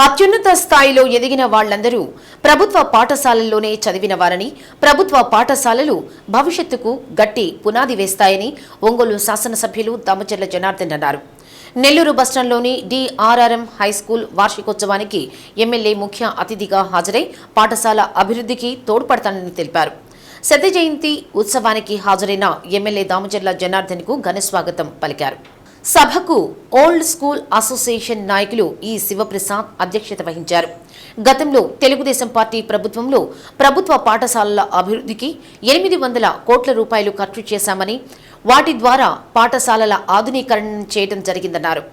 అత్యున్నత స్థాయిలో ఎదిగిన వాళ్లందరూ ప్రభుత్వ పాఠశాలల్లోనే చదివిన వారని, ప్రభుత్వ పాఠశాలలు భవిష్యత్తుకు గట్టి పునాది వేస్తాయని ఒంగోలు శాసనసభ్యులు దామచర్ల జనార్దన్ అన్నారు. నెల్లూరు బస్టాండ్లోని డిఆర్ఆర్ఎం హైస్కూల్ వార్షికోత్సవానికి ఎమ్మెల్యే ముఖ్య అతిథిగా హాజరై పాఠశాల అభివృద్ధికి తోడ్పడతానని తెలిపారు. శత జయంతి ఉత్సవానికి హాజరైన ఎమ్మెల్యే దామచర్ల జనార్దన్ కు ఘన స్వాగతం పలికారు. సభకు ఓల్డ్ స్కూల్ అసోసియేషన్ నాయకులు ఈ శివప్రసాద్ అధ్యక్షత వహించారు. గతంలో తెలుగుదేశం పార్టీ ప్రభుత్వంలో ప్రభుత్వ పాఠశాలల అభివృద్ధికి 800 కోట్ల రూపాయలు ఖర్చు చేశామని, వాటి ద్వారా పాఠశాలల ఆధునీకరణ చేయడం జరిగిందన్నారు.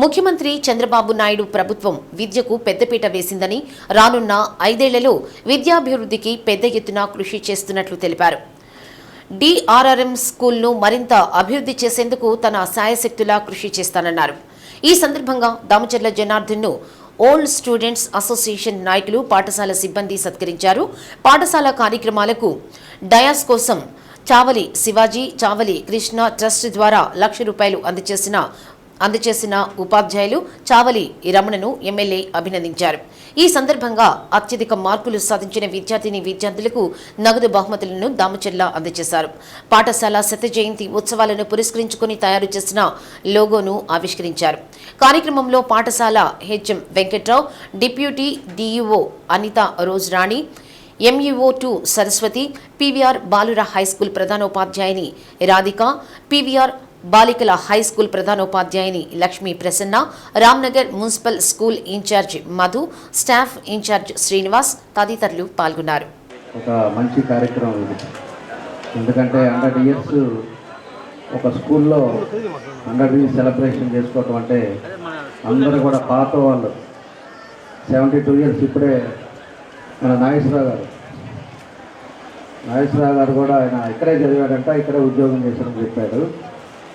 ముఖ్యమంత్రి చంద్రబాబు నాయుడు ప్రభుత్వం విద్యకు పెద్దపీట వేసిందని, రానున్న 5 ఏళ్లలో విద్యాభివృద్ధికి పెద్ద ఎత్తున కృషి చేస్తున్నట్లు తెలిపారు. డిఆర్ఆర్ఎం స్కూల్ను మరింత అభివృద్ధి చేసేందుకు తన శాయశక్తులా కృషి చేస్తానన్నారు. ఈ సందర్భంగా దామచర్ల జనార్దన్ను ఓల్డ్ స్టూడెంట్స్ అసోసియేషన్ నాయకులు, పాఠశాల సిబ్బంది సత్కరించారు. పాఠశాల కార్యక్రమాలకు డయాస్ కోసం చావలి శివాజీ, చావలి కృష్ణ ట్రస్ట్ ద్వారా ₹1,00,000 అందజేసిన ఉపాధ్యాయులు చావలి రమణను ఎమ్మెల్యే అభినందించారు. ఈ సందర్భంగా అత్యధిక మార్కులు సాధించిన విద్యార్థులకు నగదు బహుమతులను దామచర్ల అందజేశారు. పాఠశాల శత జయంతి ఉత్సవాలను పురస్కరించుకుని తయారు చేసిన లోగోను ఆవిష్కరించారు. కార్యక్రమంలో పాఠశాల HM Venkatrao, deputy DEO Anitha Rose Rani, ఎంఈఓ2 సరస్వతి, పీవీఆర్ బాలుర హైస్కూల్ ప్రధానోపాధ్యాయుని రాధిక, పీవీఆర్ బాలికల హైస్కూల్ ప్రధానోపాధ్యాయుని Lakshmi Prasanna, Ramnagar municipal school incharge Madhu, staff incharge Srinivas తదితరులు పాల్గొన్నారు. ఒక మంచి కార్యక్రమం ఇది. ఎందుకంటే 100 ఇయర్స్ ఒక స్కూల్లో 100 ఇయర్స్ సెలబ్రేషన్ చేసుకోవటం అంటే అందరూ కూడా పాత వాళ్ళు. 72 ఇయర్స్ ఇప్పుడే మన నాగేశ్వరరావు గారు కూడా ఆయన ఇక్కడే చదివాడంట, ఇక్కడే ఉద్యోగం చేశారని చెప్పాడు.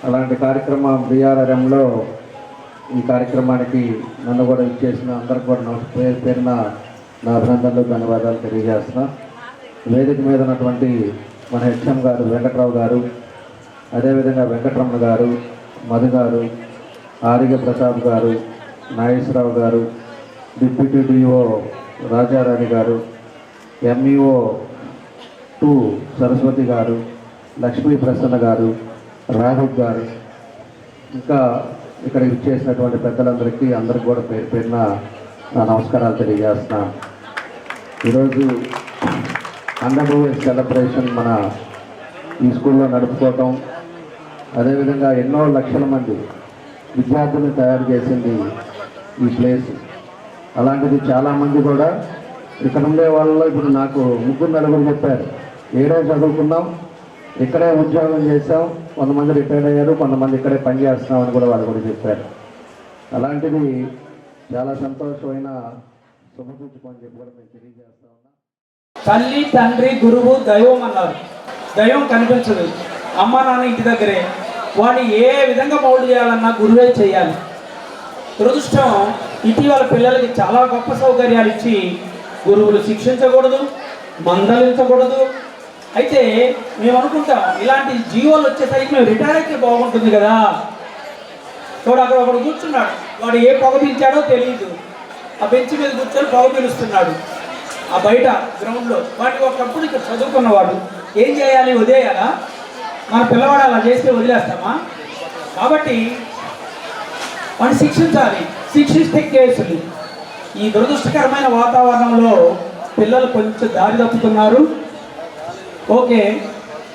అలాంటి కార్యక్రమం డిఆర్ఆర్ఎంలో ఈ కార్యక్రమానికి నన్ను కూడా ఇచ్చేసిన అందరికి కూడా పేరున నా అభినందనలు, ధన్యవాదాలు తెలియజేస్తున్నా. వేదిక మీద ఉన్నటువంటి మన హెచ్ఎం గారు వెంకట్రావు గారు, అదేవిధంగా వెంకటరమణ గారు, మధు గారు, ఆరిగ ప్రతాప్ గారు, నాగేశ్వరరావు గారు, డిప్యూటీ డిఓ రాజారాణి గారు, ఎంఈఓ2 సరస్వతి గారు, లక్ష్మీ ప్రసన్న గారు, రాహుల్ గారు, ఇంకా ఇక్కడ ఇచ్చేసినటువంటి పెద్దలందరికీ అందరికి కూడా పేరున నా నమస్కారాలు తెలియజేస్తున్నాను. ఈరోజు 100 ఇయర్స్ సెలబ్రేషన్ మన ఈ స్కూల్లో నడుపుకోవటం, అదేవిధంగా ఎన్నో లక్షల మంది విద్యార్థులను తయారు చేసింది ఈ ప్లేస్. అలాంటిది చాలామంది కూడా ఇక్కడ ఉండే వాళ్ళలో ఇప్పుడు నాకు 3-4 చెప్పారు, ఏడే చదువుకున్నాం, ఇక్కడే ఉద్యోగం చేసాం, కొంతమంది రిటైర్ అయ్యారు, కొంతమంది ఇక్కడే పనిచేస్తున్నామని కూడా వాళ్ళు కూడా చెప్పారు. అలాంటిది చాలా సంతోషమైన శుభసూచకం అని చెప్పి కూడా మేము తెలియజేస్తా ఉన్నాం. తల్లి, తండ్రి, గురువు, దైవం అన్నారు. దైవం కనిపించదు, అమ్మ నాన్న ఇంటి దగ్గరే. వాడిని ఏ విధంగా మౌల్డ్ చేయాలన్నా గురువే చేయాలి. దురదృష్టం, ఇటీవల పిల్లలకి చాలా గొప్ప సౌకర్యాలు ఇచ్చి గురువులు శిక్షించకూడదు, మందలించకూడదు. అయితే మేము అనుకుంటాం ఇలాంటి జీవోలు వచ్చేసరికి మేము రిటైర్ అయితే బాగుంటుంది కదా. చూడు, అక్కడ ఒకడు కూర్చున్నాడు, వాడు ఏ పొగ పీల్చాడో తెలియదు, ఆ బెంచ్ మీద కూర్చొని పొగ పీలుస్తున్నాడు ఆ బయట గ్రౌండ్లో. వాడికి ఒకప్పుడు ఇక్కడ చదువుకున్నవాడు ఏం చేయాలి, వదిలేయాలా? మన పిల్లవాడు అలా చేస్తే వదిలేస్తామా? కాబట్టి వాడిని శిక్షించాలి, శిక్షిస్తే కేసులు. ఈ దురదృష్టకరమైన వాతావరణంలో పిల్లలు కొంచెం దారి తప్పుతున్నారు. ఓకే,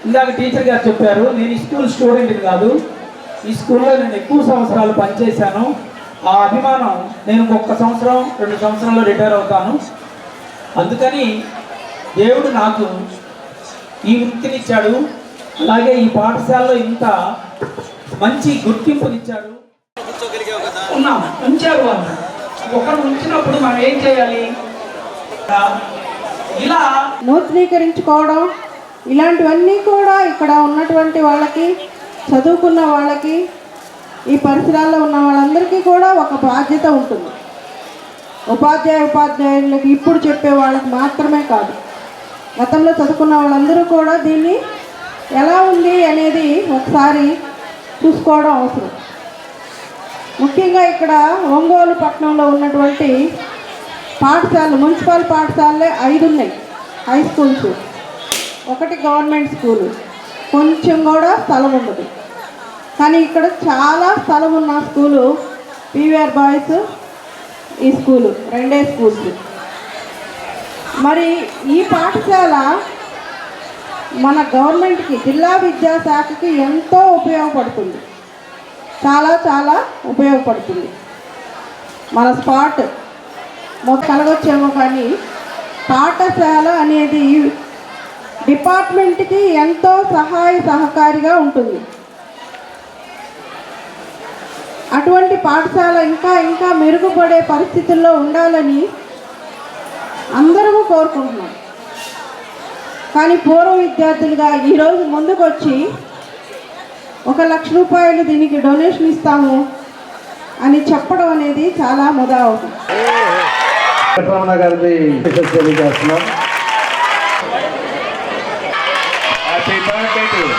ఇందాక టీచర్ గారు చెప్పారు, నేను ఈ స్కూల్ స్టూడెంట్ని కాదు, ఈ స్కూల్లో నేను ఎక్కువ సంవత్సరాలు పనిచేశాను. ఆ అభిమానం, నేను 1 సంవత్సరం 2 సంవత్సరాల్లో రిటైర్ అవుతాను. అందుకని దేవుడు నాకు ఈ వృత్తినిచ్చాడు, అలాగే ఈ పాఠశాలలో ఇంత మంచి గుర్తింపునిచ్చాడు. ఉంచారు వాళ్ళు. ఒకరు ఉంచినప్పుడు మనం ఏం చేయాలి? ఇలా నూతనీకరించుకోవడం, ఇలాంటివన్నీ కూడా ఇక్కడ ఉన్నటువంటి వాళ్ళకి, చదువుకున్న వాళ్ళకి, ఈ పరిసరాల్లో ఉన్న వాళ్ళందరికీ కూడా ఒక బాధ్యత ఉంటుంది. ఉపాధ్యాయులకి ఇప్పుడు చెప్పే వాళ్ళకి మాత్రమే కాదు, గతంలో చదువుకున్న వాళ్ళందరూ కూడా దీన్ని ఎలా ఉంది అనేది ఒకసారి చూసుకోవడం అవసరం. ముఖ్యంగా ఇక్కడ ఒంగోలు పట్టణంలో ఉన్నటువంటి పాఠశాలలు మున్సిపల్ పాఠశాలలే 5 ఉన్నాయి, హై స్కూల్స్, ఒకటి గవర్నమెంట్ స్కూలు. కొంచెం కూడా స్థలం ఉండదు. కానీ ఇక్కడ చాలా స్థలం ఉన్న స్కూలు పీవీఆర్ బాయ్స్ ఈ స్కూలు, 2 స్కూల్స్. మరి ఈ పాఠశాల మన గవర్నమెంట్కి, జిల్లా విద్యాశాఖకి ఎంతో ఉపయోగపడుతుంది, చాలా చాలా ఉపయోగపడుతుంది. మన స్పాట్ కలగొచ్చేమో కానీ పాఠశాల అనేది డిపార్ట్మెంట్కి ఎంతో సహకారిగా ఉంటుంది. అటువంటి పాఠశాల ఇంకా ఇంకా మెరుగుపడే పరిస్థితుల్లో ఉండాలని అందరము కోరుకుంటున్నాం. కానీ పూర్వ విద్యార్థులుగా ఈరోజు ముందుకు వచ్చి 1 లక్ష రూపాయలు దీనికి డొనేషన్ ఇస్తాము అని చెప్పడం అనేది చాలా ముదా అవుతుంది. వెంకటరమణ గారిని తెలియజేస్తున్నాం. Happy birthday to you.